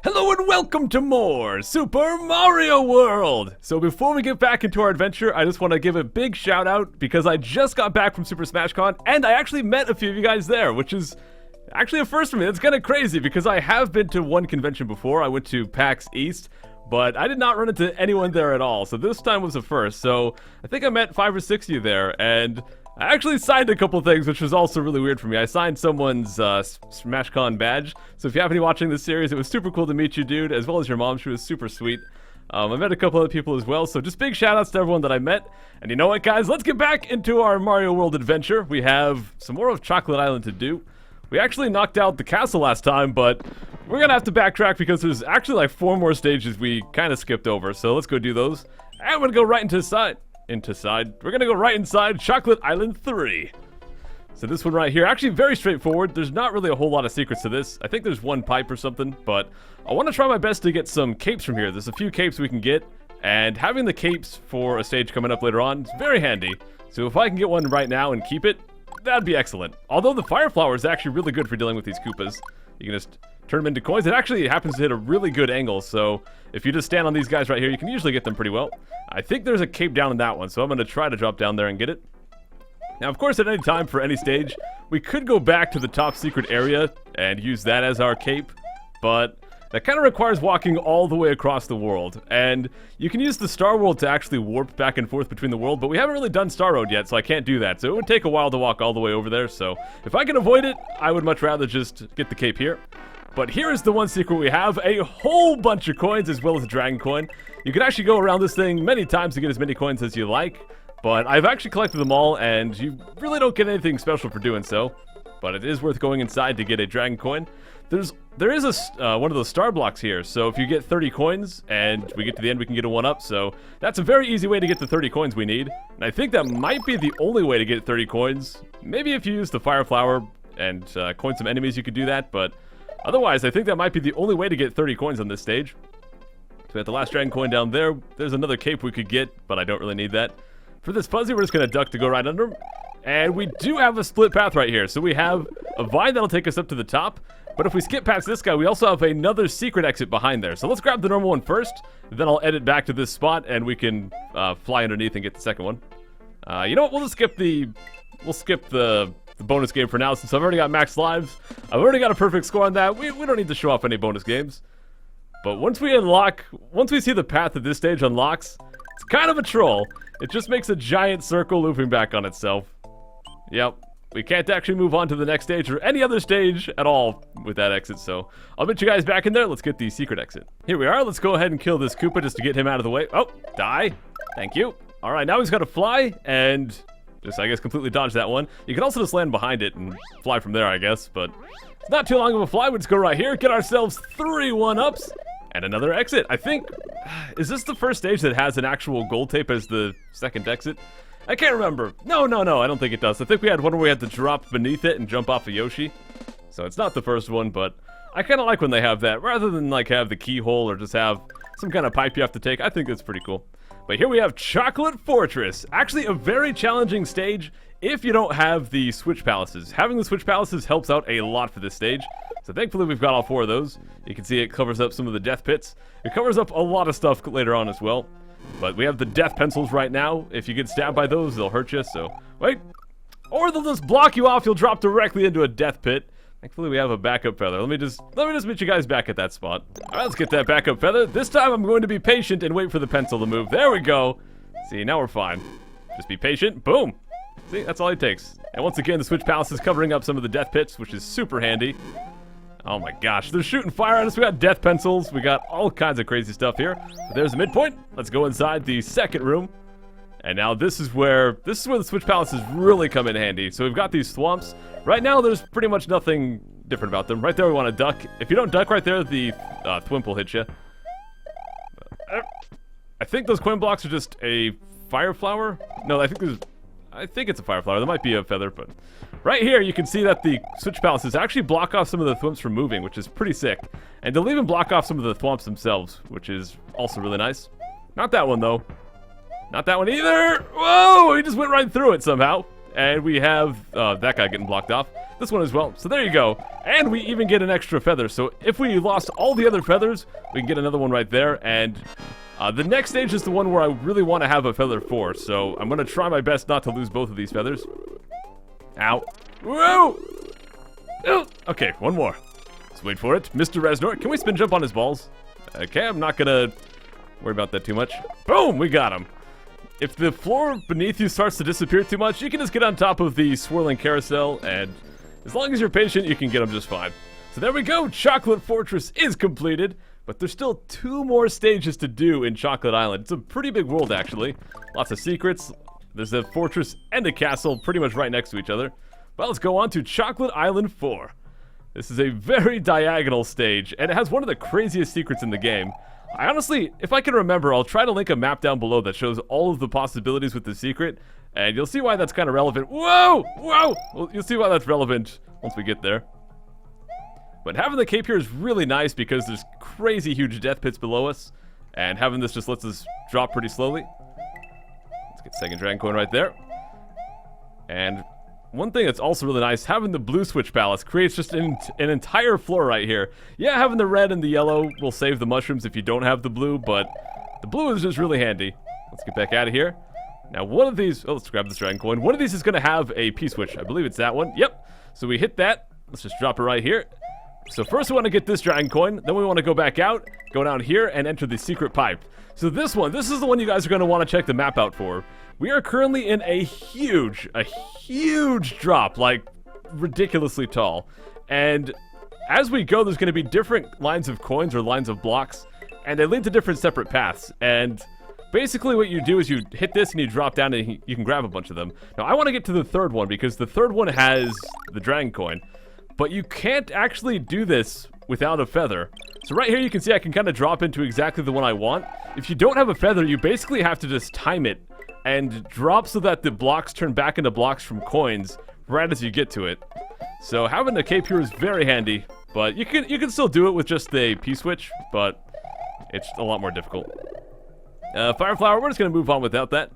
Hello and welcome to more Super Mario World! So before we get back into our adventure, I just want to give a big shout out because I just got back from Super Smash Con and I actually met a few of you guys there, which is actually a first for me. It's kind of crazy because I have been to one convention before. I went to PAX East, but I did not run into anyone there at all. So this time was a first. So I think I met 5 or 6 of you there, and I actually signed a couple things, which was also really weird for me. I signed someone's SmashCon badge. So if you happen to be watching this series, it was super cool to meet you, dude, as well as your mom. She was super sweet. I met a couple other people as well, so just big shout-outs to everyone that I met. And you know what, guys? Let's get back into our Mario World adventure. We have some more of Chocolate Island to do. We actually knocked out the castle last time, but we're gonna have to backtrack because there's actually like 4 more stages we kind of skipped over. So let's go do those. And we're gonna go right into side. We're gonna go right inside Chocolate Island 3. So this one right here, actually very straightforward. There's not really a whole lot of secrets to this. I think there's one pipe or something, but I want to try my best to get some capes from here. There's a few capes we can get, and having the capes for a stage coming up later on is very handy. So if I can get one right now and keep it, that'd be excellent. Although the fire flower is actually really good for dealing with these Koopas. You can just turn them into coins. It actually happens to hit a really good angle, so if you just stand on these guys right here, you can usually get them pretty well. I think there's a cape down in that one, so I'm going to try to drop down there and get it. Now, of course, at any time for any stage, we could go back to the top secret area and use that as our cape, but that kind of requires walking all the way across the world. And you can use the Star World to actually warp back and forth between the world, but we haven't really done Star Road yet, so I can't do that. So it would take a while to walk all the way over there, so if I can avoid it, I would much rather just get the cape here. But here is the one secret we have, a whole bunch of coins as well as a dragon coin. You can actually go around this thing many times to get as many coins as you like, but I've actually collected them all, and you really don't get anything special for doing so. But it is worth going inside to get a dragon coin. There is a one of those star blocks here, so if you get 30 coins and we get to the end, we can get a 1-up. So that's a very easy way to get the 30 coins we need. And I think that might be the only way to get 30 coins. Maybe if you use the fire flower and coin some enemies, you could do that, but otherwise, I think that might be the only way to get 30 coins on this stage. So we have the last dragon coin down there. There's another cape we could get, but I don't really need that. For this fuzzy, we're just going to duck to go right under him. And we do have a split path right here. So we have a vine that'll take us up to the top. But if we skip past this guy, we also have another secret exit behind there. So let's grab the normal one first. Then I'll edit back to this spot, and we can fly underneath and get the second one. You know what? We'll just skip the bonus game for now, since I've already got max lives. I've already got a perfect score on that. We don't need to show off any bonus games. But once we see the path that this stage unlocks, it's kind of a troll. It just makes a giant circle looping back on itself. Yep, we can't actually move on to the next stage or any other stage at all with that exit, so I'll meet you guys back in there. Let's get the secret exit. Here we are. Let's go ahead and kill this Koopa just to get him out of the way. Oh, die. Thank you. All right, now he's got to fly and just, I guess, completely dodge that one. You can also just land behind it and fly from there, I guess, but it's not too long of a fly. We just go right here, get ourselves 3 1-ups, and another exit. I think, is this the first stage that has an actual gold tape as the second exit? I can't remember. No, I don't think it does. I think we had one where we had to drop beneath it and jump off of Yoshi. So it's not the first one, but I kind of like when they have that. Rather than like have the keyhole or just have some kind of pipe you have to take, I think it's pretty cool. But here we have Chocolate Fortress. Actually a very challenging stage if you don't have the Switch Palaces. Having the Switch Palaces helps out a lot for this stage. So thankfully we've got all 4 of those. You can see it covers up some of the death pits. It covers up a lot of stuff later on as well. But we have the death pencils right now. If you get stabbed by those, they'll hurt you, so wait. Or they'll just block you off. You'll drop directly into a death pit. Thankfully, we have a backup feather. Let me just meet you guys back at that spot. All right, let's get that backup feather. This time, I'm going to be patient and wait for the pencil to move. There we go. See, now we're fine. Just be patient. Boom. See, that's all it takes. And once again, the Switch Palace is covering up some of the death pits, which is super handy. Oh my gosh, they're shooting fire at us. We got death pencils. We got all kinds of crazy stuff here. But there's the midpoint. Let's go inside the second room. And now this is where the Switch Palaces really come in handy. So we've got these swamps. Right now, there's pretty much nothing different about them. Right there, we want to duck. If you don't duck right there, the thwimp will hit you. I think those coin blocks are just a fire flower. No, I think it's a fire flower. There might be a feather, but right here you can see that the Switch Palaces actually block off some of the thwimps from moving, which is pretty sick. And they'll even block off some of the thwomps themselves, which is also really nice. Not that one, though. Not that one either. Whoa, he just went right through it somehow. And we have that guy getting blocked off. this one as well. So there you go. And we even get an extra feather. So if we lost all the other feathers, we can get another one right there. And the next stage is the one where I really want to have a feather for. So I'm going to try my best not to lose both of these feathers. Ow. Whoa! Okay, one more. Let's wait for it. Mr. Reznor, can we spin jump on his balls? Okay, I'm not going to worry about that too much. Boom! We got him. If the floor beneath you starts to disappear too much, you can just get on top of the swirling carousel, and as long as you're patient, you can get them just fine. So there we go, Chocolate Fortress is completed, but there's still 2 more stages to do in Chocolate Island. It's a pretty big world, actually. Lots of secrets. There's a fortress and a castle pretty much right next to each other. Well, let's go on to Chocolate Island 4. This is a very diagonal stage, and it has one of the craziest secrets in the game. I honestly, if I can remember, I'll try to link a map down below that shows all of the possibilities with the secret, and you'll see why that's kind of relevant. Whoa! Whoa! Well, you'll see why that's relevant once we get there. But having the cape here is really nice because there's crazy huge death pits below us, and having this just lets us drop pretty slowly. Let's get second dragon coin right there. And one thing that's also really nice, having the blue switch palace creates just an entire floor right here. Yeah, having the red and the yellow will save the mushrooms if you don't have the blue, but the blue is just really handy. Let's get back out of here. Now, one of these... Oh, let's grab this dragon coin. One of these is going to have a P-switch. I believe it's that one. Yep. So we hit that. Let's just drop it right here. So first we want to get this dragon coin. Then we want to go back out, go down here, and enter the secret pipe. So this is the one you guys are going to want to check the map out for. We are currently in a huge drop, like ridiculously tall. And as we go, there's going to be different lines of coins or lines of blocks, and they lead to different separate paths. And basically what you do is you hit this and you drop down and you can grab a bunch of them. Now I want to get to the third one because the third one has the dragon coin, but you can't actually do this without a feather. So right here you can see I can kind of drop into exactly the one I want. If you don't have a feather, you basically have to just time it and drop so that the blocks turn back into blocks from coins right as you get to it. So having the cape here is very handy, but you can still do it with just the P-switch, but it's a lot more difficult. Fire flower, we're just going to move on without that.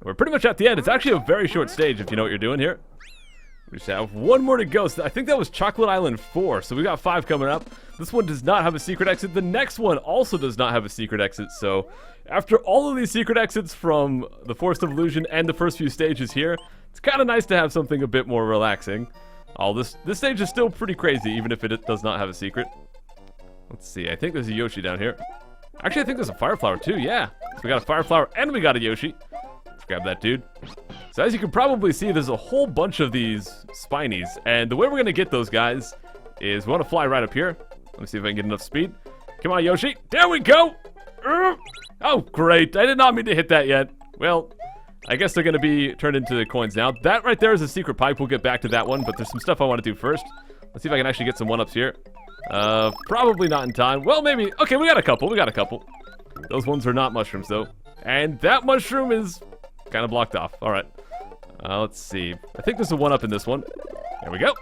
We're pretty much at the end. It's actually a very short stage if you know what you're doing here. We just have one more to go. So I think that was Chocolate Island 4, so we got 5 coming up. This one does not have a secret exit. The next one also does not have a secret exit, so after all of these secret exits from the Forest of Illusion and the first few stages here, it's kind of nice to have something a bit more relaxing. This stage is still pretty crazy, even if it does not have a secret. Let's see, I think there's a Yoshi down here. Actually, I think there's a Fire Flower too, yeah. So we got a Fire Flower and we got a Yoshi. Let's grab that dude. So as you can probably see, there's a whole bunch of these Spinies, and the way we're going to get those guys is we want to fly right up here. Let me see if I can get enough speed. Come on, Yoshi. There we go! Oh, great. I did not mean to hit that yet. Well, I guess they're going to be turned into the coins now. That right there is a secret pipe. We'll get back to that one, but there's some stuff I want to do first. Let's see if I can actually get some one-ups here. Probably not in time. Well, maybe. Okay, we got a couple. Those ones are not mushrooms, though. And that mushroom is kind of blocked off. All right. Let's see. I think there's a one-up in this one. There we go.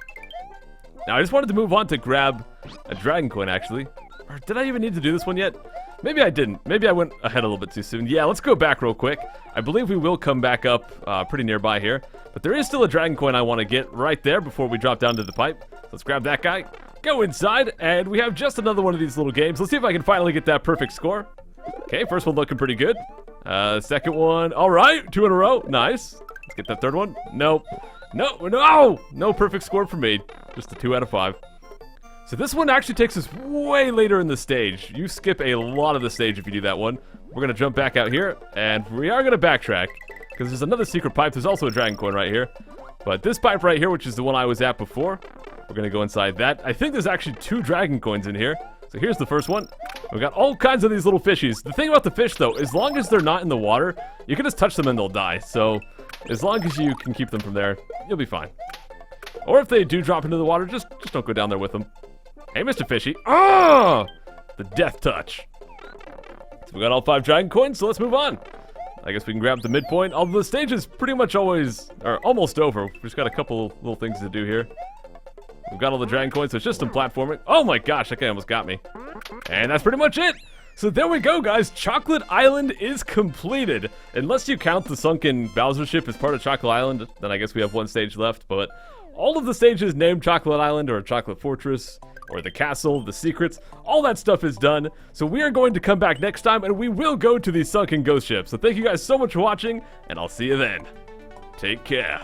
Now, I just wanted to move on to grab a dragon coin, actually. Or did I even need to do this one yet? Maybe I didn't. Maybe I went ahead a little bit too soon. Yeah, let's go back real quick. I believe we will come back up pretty nearby here. But there is still a dragon coin I want to get right there before we drop down to the pipe. Let's grab that guy. Go inside, and we have just another one of these little games. Let's see if I can finally get that perfect score. Okay, first one looking pretty good. Second one, all right, 2 in a row. Nice. Let's get that third one. Nope. No perfect score for me. Just a 2 out of 5. So this one actually takes us way later in the stage. You skip a lot of the stage if you do that one. We're going to jump back out here, and we are going to backtrack, because there's another secret pipe. There's also a dragon coin right here. But this pipe right here, which is the one I was at before, we're going to go inside that. I think there's actually 2 dragon coins in here. So here's the first one. We got all kinds of these little fishies. The thing about the fish, though, as long as they're not in the water, you can just touch them and they'll die. So as long as you can keep them from there, you'll be fine. Or if they do drop into the water, just don't go down there with them. Hey, Mr. Fishy. Oh! The death touch. So we got all 5 dragon coins, so let's move on. I guess we can grab the midpoint. Although the stage is pretty much almost over. We've just got a couple little things to do here. We've got all the dragon coins, so it's just some platforming. Oh my gosh, that guy almost got me. And that's pretty much it. So there we go, guys. Chocolate Island is completed. Unless you count the sunken Bowser ship as part of Chocolate Island, then I guess we have 1 stage left. But all of the stages named Chocolate Island or Chocolate Fortress or the castle, the secrets, all that stuff is done. So we are going to come back next time and we will go to the sunken ghost ship. So thank you guys so much for watching and I'll see you then. Take care.